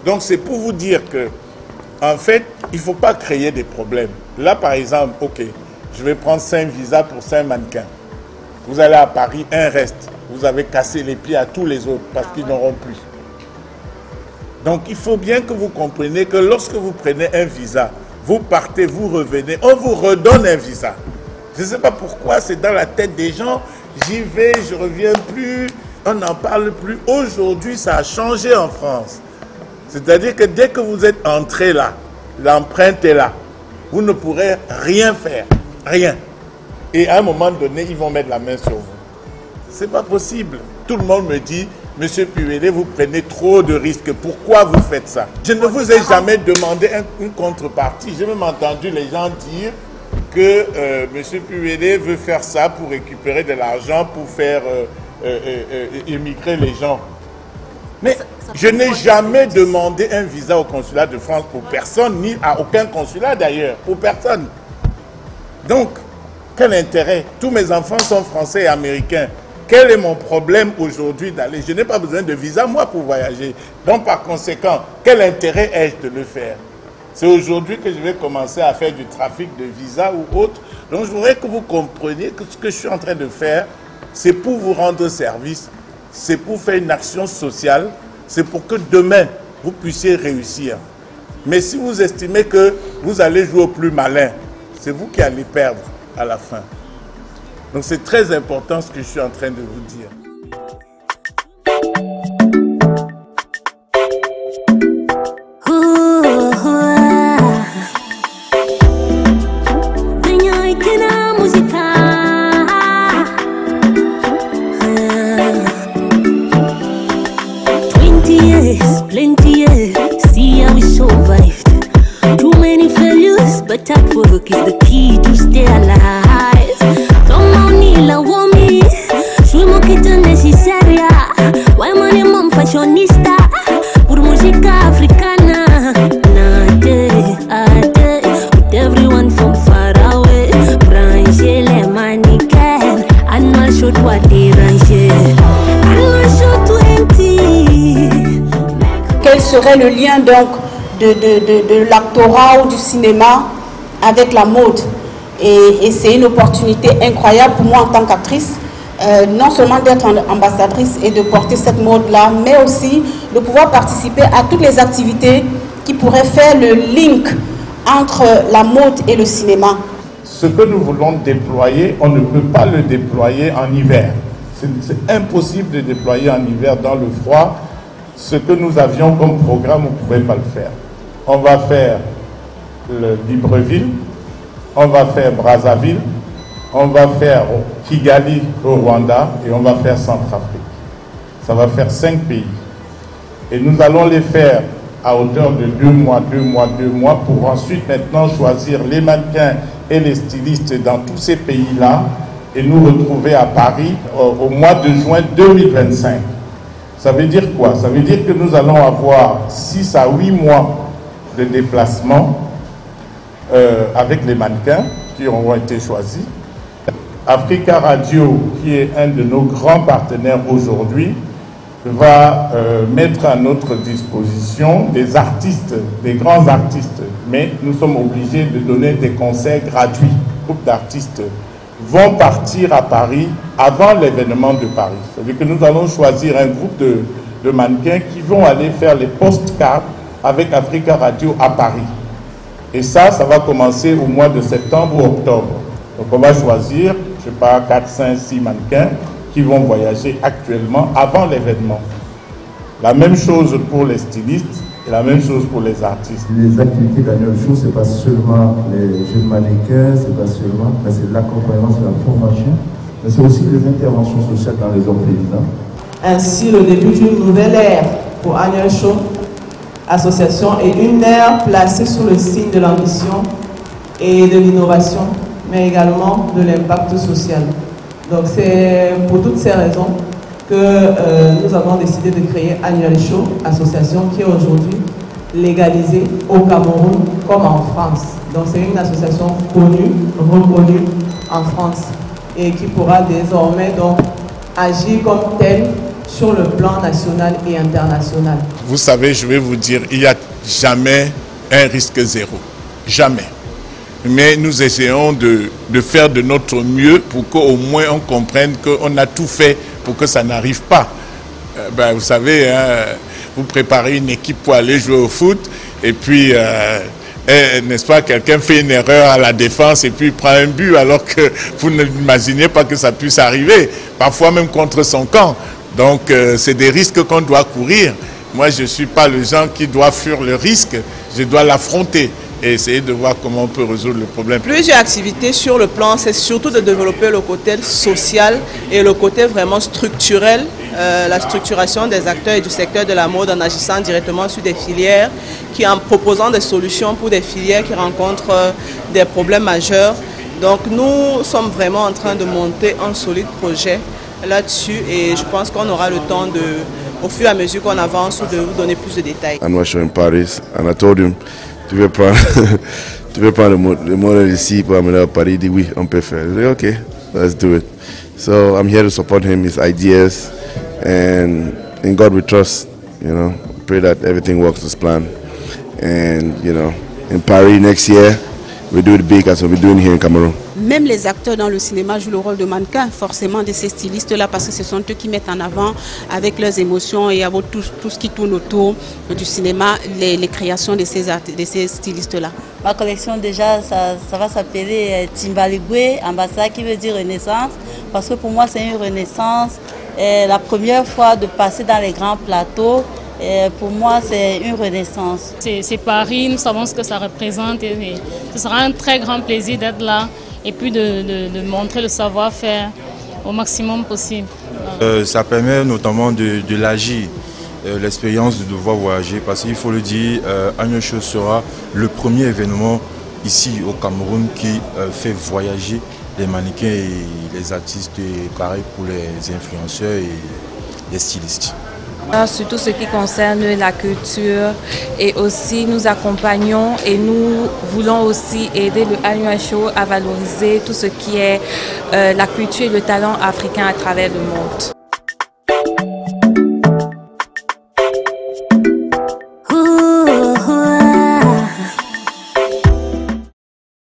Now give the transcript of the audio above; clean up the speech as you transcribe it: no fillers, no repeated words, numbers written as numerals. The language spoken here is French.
Donc c'est pour vous dire que, en fait, il ne faut pas créer des problèmes. Là, par exemple, ok, je vais prendre 5 visas pour 5 mannequins. Vous allez à Paris, un reste. Vous avez cassé les pieds à tous les autres parce qu'ils n'auront plus. Donc il faut bien que vous compreniez que lorsque vous prenez un visa, vous partez, vous revenez, on vous redonne un visa. Je ne sais pas pourquoi c'est dans la tête des gens, j'y vais, je ne reviens plus, on n'en parle plus. Aujourd'hui, ça a changé en France. C'est-à-dire que dès que vous êtes entré là, l'empreinte est là, vous ne pourrez rien faire, rien. Et à un moment donné, ils vont mettre la main sur vous. Ce n'est pas possible. Tout le monde me dit, Monsieur Piwele, vous prenez trop de risques. Pourquoi vous faites ça? Je ne vous ai jamais demandé une contrepartie. J'ai même entendu les gens dire que Monsieur Piwele veut faire ça pour récupérer de l'argent, pour faire émigrer les gens. Mais je n'ai jamais demandé un visa au consulat de France pour personne, ni à aucun consulat d'ailleurs, pour personne. Donc, quel intérêt? Tous mes enfants sont français et américains. Quel est mon problème aujourd'hui d'aller? Je n'ai pas besoin de visa, moi, pour voyager. Donc, par conséquent, quel intérêt ai-je de le faire? C'est aujourd'hui que je vais commencer à faire du trafic de visa ou autre. Donc, je voudrais que vous compreniez que ce que je suis en train de faire, c'est pour vous rendre service, c'est pour faire une action sociale, c'est pour que demain, vous puissiez réussir. Mais si vous estimez que vous allez jouer au plus malin, c'est vous qui allez perdre à la fin. Donc c'est très important ce que je suis en train de vous dire. Plenty years, see how we survived. Too many failures, but at work is the key to stay alive. Come on, Nila, woman, swimo kita necesaria. Why money mom fashionista? Pur música africana. Nade, ade, with everyone from far away. Branche le mannequin, annual shoot what they range. Annual shoot 20. Quel serait le lien donc de l'actorat ou du cinéma avec la mode? Et c'est une opportunité incroyable pour moi en tant qu'actrice, non seulement d'être ambassadrice et de porter cette mode-là, mais aussi de pouvoir participer à toutes les activités qui pourraient faire le link entre la mode et le cinéma. Ce que nous voulons déployer, on ne peut pas le déployer en hiver. C'est impossible de déployer en hiver dans le froid. Ce que nous avions comme programme, on ne pouvait pas le faire. On va faire le Libreville, on va faire Brazzaville, on va faire Kigali au Rwanda et on va faire Centrafrique. Ça va faire 5 pays. Et nous allons les faire à hauteur de 2 mois, 2 mois, 2 mois pour ensuite maintenant choisir les mannequins et les stylistes dans tous ces pays-là et nous retrouver à Paris au mois de juin 2025. Ça veut dire quoi? Ça veut dire que nous allons avoir 6 à 8 mois de déplacement avec les mannequins qui auront été choisis. Africa Radio, qui est un de nos grands partenaires aujourd'hui, va mettre à notre disposition des artistes, des grands artistes. Mais nous sommes obligés de donner des concerts gratuits. Groupes d'artistes vont partir à Paris avant l'événement de Paris. C'est-à-dire que nous allons choisir un groupe de mannequins qui vont aller faire les postcards avec Africa Radio à Paris. Et ça va commencer au mois de septembre ou octobre. Donc on va choisir, je ne sais pas, 4, 5, 6 mannequins qui vont voyager actuellement avant l'événement. La même chose pour les stylistes et la même chose pour les artistes. Les activités d'Annual Show, ce n'est pas seulement les jeunes mannequins, c'est pas seulement, c'est l'accompagnement, c'est la formation, mais c'est aussi les interventions sociales dans les orphelinats. Ainsi, le début d'une nouvelle ère pour Annual Show, association, et une ère placée sous le signe de l'ambition et de l'innovation, mais également de l'impact social. Donc c'est pour toutes ces raisons que nous avons décidé de créer Annual Show, association qui est aujourd'hui légalisée au Cameroun comme en France. Donc c'est une association connue, reconnue en France et qui pourra désormais donc agir comme telle sur le plan national et international. vous savez, je vais vous dire, il n'y a jamais un risque zéro. Jamais. Mais nous essayons de faire de notre mieux pour qu'au moins on comprenne qu'on a tout fait pour que ça n'arrive pas. Vous savez, hein, vous préparez une équipe pour aller jouer au foot et puis, n'est-ce pas, quelqu'un fait une erreur à la défense et puis prend un but alors que vous n'imaginez pas que ça puisse arriver, parfois même contre son camp. Donc, c'est des risques qu'on doit courir. Moi, je ne suis pas le genre qui doit fuir le risque, je dois l'affronter et essayer de voir comment on peut résoudre le problème. Plusieurs activités sur le plan, c'est surtout de développer le côté social et le côté vraiment structurel, la structuration des acteurs et du secteur de la mode en agissant directement sur des filières, en proposant des solutions pour des filières qui rencontrent des problèmes majeurs. Donc nous sommes vraiment en train de monter un solide projet là-dessus et je pense qu'on aura le temps au fur et à mesure qu'on avance, de vous donner plus de détails. Annual show in Paris, and I told him, tu veux prendre le modèle ici pour amener à Paris? Il dit oui, on peut faire. Je dis ok, let's do it. So I'm here to support him, his ideas, and in God we trust. You know, pray that everything works as planned. And you know, in Paris next year, we do it big as we're doing here in Cameroon. Même les acteurs dans le cinéma jouent le rôle de mannequin, forcément, de ces stylistes-là, parce que ce sont eux qui mettent en avant, avec leurs émotions et avec tout ce qui tourne autour du cinéma, les créations de ces stylistes-là. Ma collection, déjà, ça va s'appeler Timbaligwe, ambassade, qui veut dire renaissance, parce que pour moi, c'est une renaissance. La première fois de passer dans les grands plateaux, pour moi, c'est une renaissance. C'est Paris, nous savons ce que ça représente et ce sera un très grand plaisir d'être là et puis de montrer le savoir-faire au maximum possible. Ça permet notamment de l'agir, l'expérience de devoir voyager, parce qu'il faut le dire, Annual Show sera le premier événement ici au Cameroun qui fait voyager les mannequins et les artistes, et pareil pour les influenceurs et les stylistes. Surtout ce qui concerne la culture, et aussi nous accompagnons et nous voulons aussi aider le Annual Show à valoriser tout ce qui est la culture et le talent africain à travers le monde.